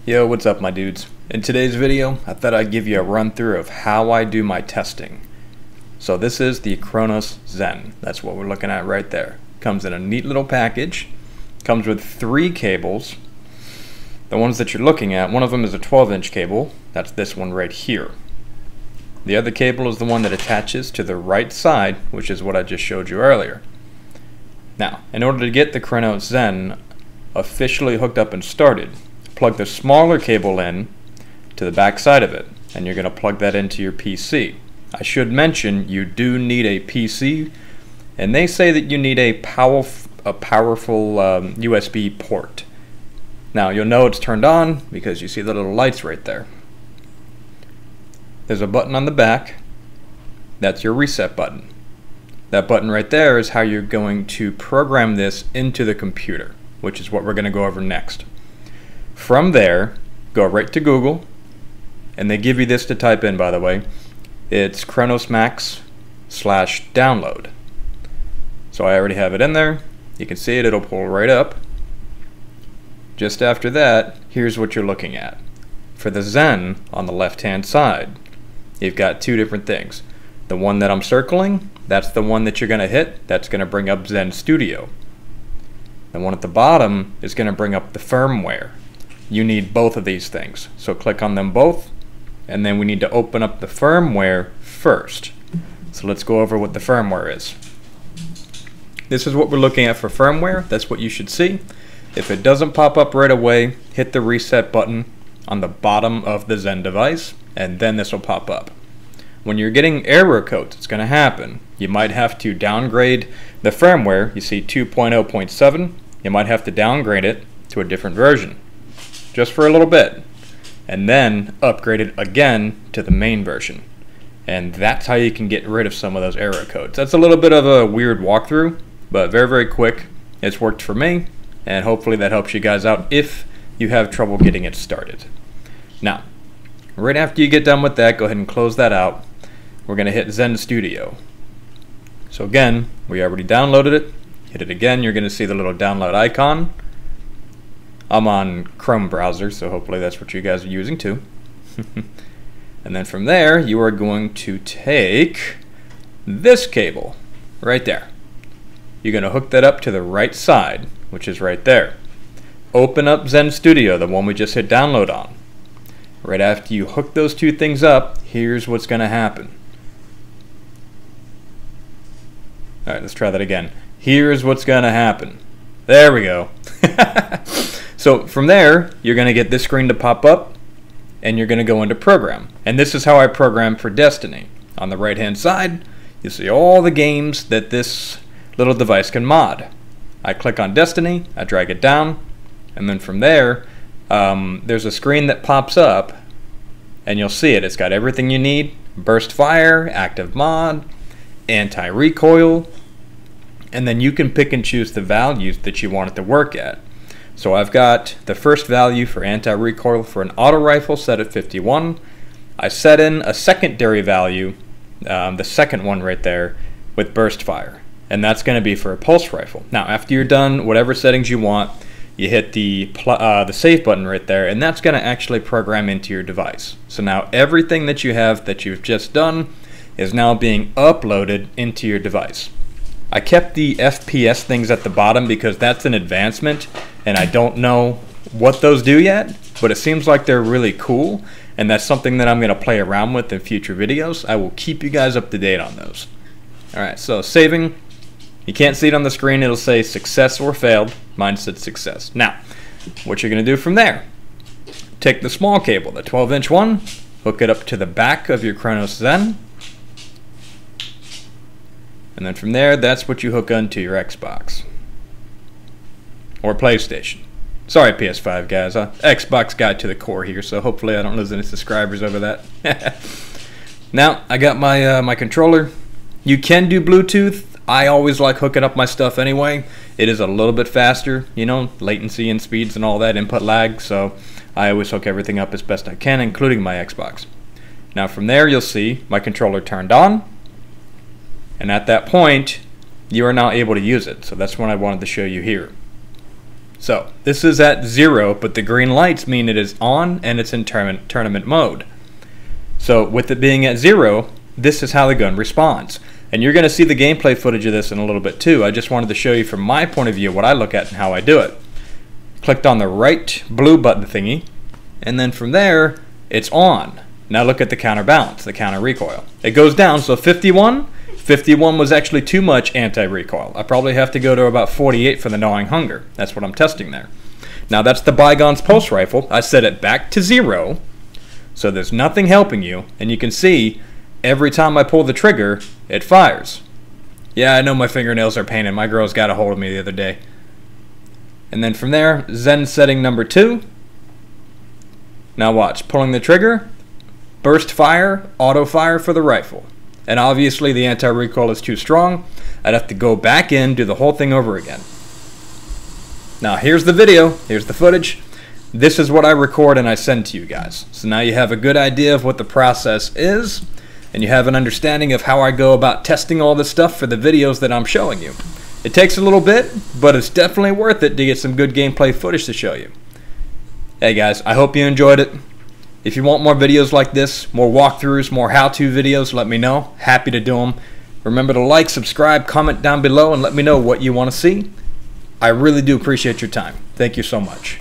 Yo, what's up my dudes? In today's video, I thought I'd give you a run through of how I do my testing. So this is the Cronus Zen. That's what we're looking at right there. Comes in a neat little package. Comes with 3 cables. The ones that you're looking at, one of them is a 12-inch cable. That's this one right here. The other cable is the one that attaches to the right side, which is what I just showed you earlier. Now, in order to get the Cronus Zen officially hooked up and started, plug the smaller cable in to the back side of it, and you're going to plug that into your PC. I should mention you do need a PC, and they say that you need a powerful USB port. Now you'll know it's turned on because you see the little lights right there. There's a button on the back. That's your reset button. That button right there is how you're going to program this into the computer, which is what we're going to go over next. From there, go right to Google, and they give you this to type in, by the way. It's Cronus Max/download. So I already have it in there. You can see it, it'll pull right up. Just after that, here's what you're looking at. For the Zen, on the left-hand side, you've got 2 different things. The one that I'm circling, that's the one that you're going to hit. That's going to bring up Zen Studio. The one at the bottom is going to bring up the firmware. You need both of these things. So click on them both, and then we need to open up the firmware first. So let's go over what the firmware is. This is what we're looking at for firmware. That's what you should see. If it doesn't pop up right away, hit the reset button on the bottom of the Zen device, and then this will pop up. When you're getting error codes, it's going to happen. You might have to downgrade the firmware. You see 2.0.7. You might have to downgrade it to a different version, just for a little bit, and then upgrade it again to the main version. And that's how you can get rid of some of those error codes. That's a little bit of a weird walkthrough, but very, very quick. It's worked for me, and hopefully that helps you guys out if you have trouble getting it started. Now, right after you get done with that, go ahead and close that out. We're going to hit Zen Studio. So again, we already downloaded it. Hit it again, you're going to see the little download icon. I'm on Chrome browser, so hopefully that's what you guys are using too. And then from there, you are going to take this cable right there. You're going to hook that up to the right side, which is right there. Open up Zen Studio, the one we just hit download on. Right after you hook those 2 things up, here's what's going to happen. Alright, let's try that again. Here's what's going to happen. There we go. So from there, you're going to get this screen to pop up, and you're going to go into program. And this is how I program for Destiny. On the right hand side, you see all the games that this little device can mod. I click on Destiny, I drag it down, and then from there, there's a screen that pops up, and you'll see it. It's got everything you need: burst fire, active mod, anti-recoil, and then you can pick and choose the values that you want it to work at. So I've got the first value for anti-recoil for an auto rifle set at 51. I set in a secondary value, the second one right there, with burst fire, and that's going to be for a pulse rifle. Now after you're done whatever settings you want, you hit the save button right there, and that's going to actually program into your device. So now everything that you have that you've just done is now being uploaded into your device. I kept the FPS things at the bottom because that's an advancement, and I don't know what those do yet, but it seems like they're really cool, and that's something that I'm going to play around with in future videos. I will keep you guys up to date on those. Alright, so saving. You can't see it on the screen. It'll say success or failed. Mine said success. Now, what you're going to do from there, take the small cable, the 12-inch one, hook it up to the back of your Cronus Zen, and then from there, that's what you hook onto your Xbox or PlayStation. Sorry, PS5 guys, Xbox guy to the core here, so hopefully I don't lose any subscribers over that. Now, I got my controller. You can do Bluetooth. I always like hooking up my stuff anyway. It is a little bit faster, you know, latency and speeds and all that, input lag, so I always hook everything up as best I can, including my Xbox. Now from there, you'll see my controller turned on, and at that point, you are now able to use it. So that's what I wanted to show you here. So this is at 0, but the green lights mean it is on and it's in tournament mode. So with it being at 0, this is how the gun responds. And you're going to see the gameplay footage of this in a little bit too. I just wanted to show you from my point of view what I look at and how I do it. Clicked on the right blue button thingy, and then from there, it's on. Now look at the counterbalance, the counter recoil. It goes down, so 51 was actually too much anti-recoil. I probably have to go to about 48 for the gnawing hunger. That's what I'm testing there. Now that's the Bygones pulse rifle. I set it back to 0, so there's nothing helping you, and you can see every time I pull the trigger, it fires. Yeah, I know my fingernails are painted. My girls got a hold of me the other day. And then from there, Zen setting number 2. Now watch, pulling the trigger, burst fire, auto fire for the rifle. And obviously the anti-recoil is too strong. I'd have to go back in, do the whole thing over again. Now here's the video, here's the footage. This is what I record and I send to you guys. So now you have a good idea of what the process is, and you have an understanding of how I go about testing all this stuff for the videos that I'm showing you. It takes a little bit, but it's definitely worth it to get some good gameplay footage to show you. Hey guys, I hope you enjoyed it. If you want more videos like this, more walkthroughs, more how-to videos, let me know. Happy to do them. Remember to like, subscribe, comment down below, and let me know what you want to see. I really do appreciate your time. Thank you so much.